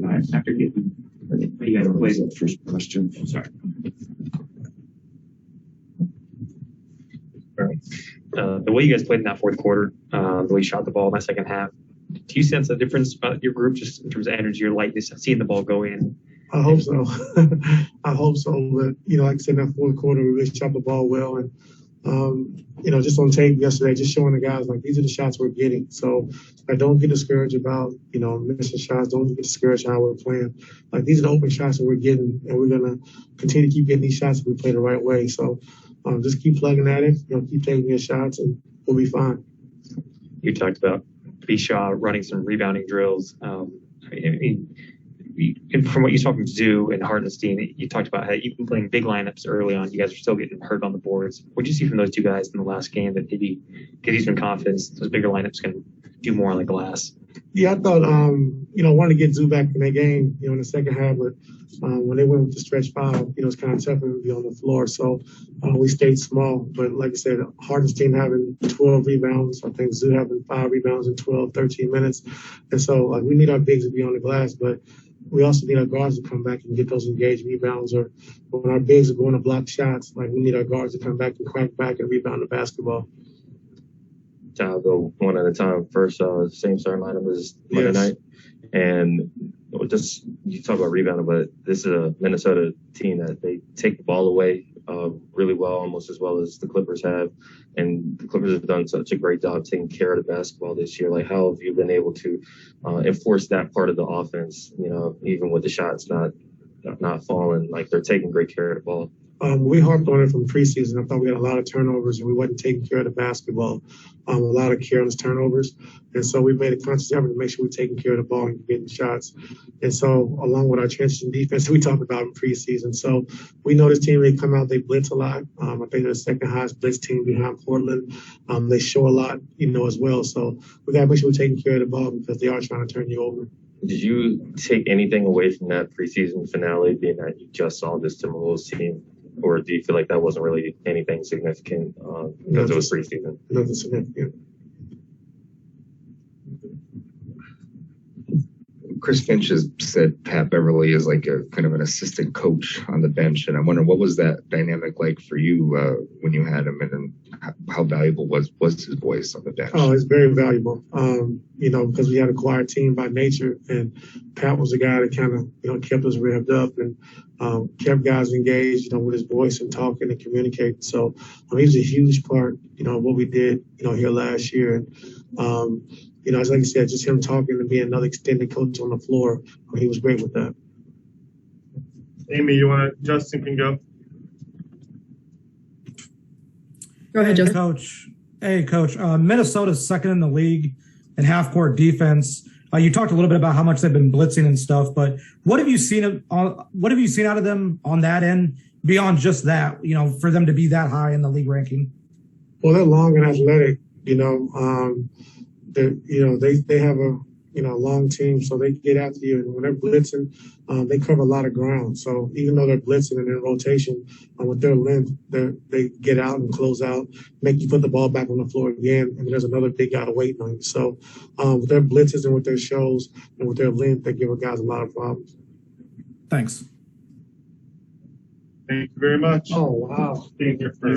after getting you guys played that first question. I'm sorry. The way you guys played in that fourth quarter, the way you shot the ball in that second half, do you sense a difference about your group just in terms of energy or lightness, seeing the ball go in? I hope so. I hope so. But, like I said, in that fourth quarter, we really shot the ball well. And, just on tape yesterday, just showing the guys, like, these are the shots we're getting. So, don't get discouraged about, missing shots. Don't get discouraged how we're playing. Like, these are the open shots that we're getting, and we're going to continue to keep getting these shots if we play the right way. So, just keep plugging at it, keep taking your shots, and we'll be fine. You talked about B. Shaw running some rebounding drills. From what you saw from Zoo and Hartenstein, you talked about how even playing big lineups early on, you guys are still getting hurt on the boards. What did you see from those two guys in the last game that maybe gives you some confidence those bigger lineups can do more on the glass? Yeah, I thought, wanted to get Zoo back in that game, in the second half, but when they went with the stretch five, it's kind of tough to be on the floor. So we stayed small. But like I said, Hartenstein having 12 rebounds, I think Zoo having 5 rebounds in 12, 13 minutes. And so we need our bigs to be on the glass, but we also need our guards to come back and get those engaged rebounds. Or when our bigs are going to block shots, we need our guards to come back and crack back and rebound the basketball. I'll go one at a time. First, same starting lineup was Monday night. And just, you talk about rebounding, but this is a Minnesota team that they take the ball away really well, almost as well as the Clippers have. And the Clippers have done such a great job taking care of the basketball this year. Like, how have you been able to enforce that part of the offense, even with the shots not falling, like they're taking great care of the ball? We harped on it from preseason. I thought we had a lot of turnovers and we wasn't taking care of the basketball. A lot of careless turnovers. And so we made a conscious effort to make sure we're taking care of the ball and getting shots. And so along with our transition defense we talked about in preseason. So we know this team, they come out, they blitz a lot. I think they're the second highest blitz team behind Portland. They show a lot, as well. So we got to make sure we're taking care of the ball because they are trying to turn you over. Did you take anything away from that preseason finale, being that you just saw this Timberwolves team? Or do you feel like that wasn't really anything significant because it was preseason? Nothing significant. Chris Finch has said Pat Beverly is like a kind of an assistant coach on the bench. And I'm wondering, what was that dynamic like for you when you had him, and how valuable was his voice on the bench? Oh, it's very valuable, because we had a quiet team by nature, and Pat was the guy that kind of, kept us revved up and kept guys engaged, with his voice and talking and communicating. So he was a huge part, of what we did, here last year. And, as like you said, just him talking and being another extended coach on the floor, he was great with that. Amy, Justin can go. Go ahead, Justin. Coach. Minnesota's second in the league in half-court defense. You talked a little bit about how much they've been blitzing and stuff, but what have you seen out of them on that end beyond just that? For them to be that high in the league ranking. Well, they're long and athletic. They have a long team, so they get after you. And when they're blitzing, they cover a lot of ground. So even though they're blitzing and in rotation, with their length, they get out and close out, make you put the ball back on the floor again, and there's another big guy waiting on you. So with their blitzes and with their shows and with their length, they give our guys a lot of problems. Thanks. Thank you very much. Oh, wow. Being here for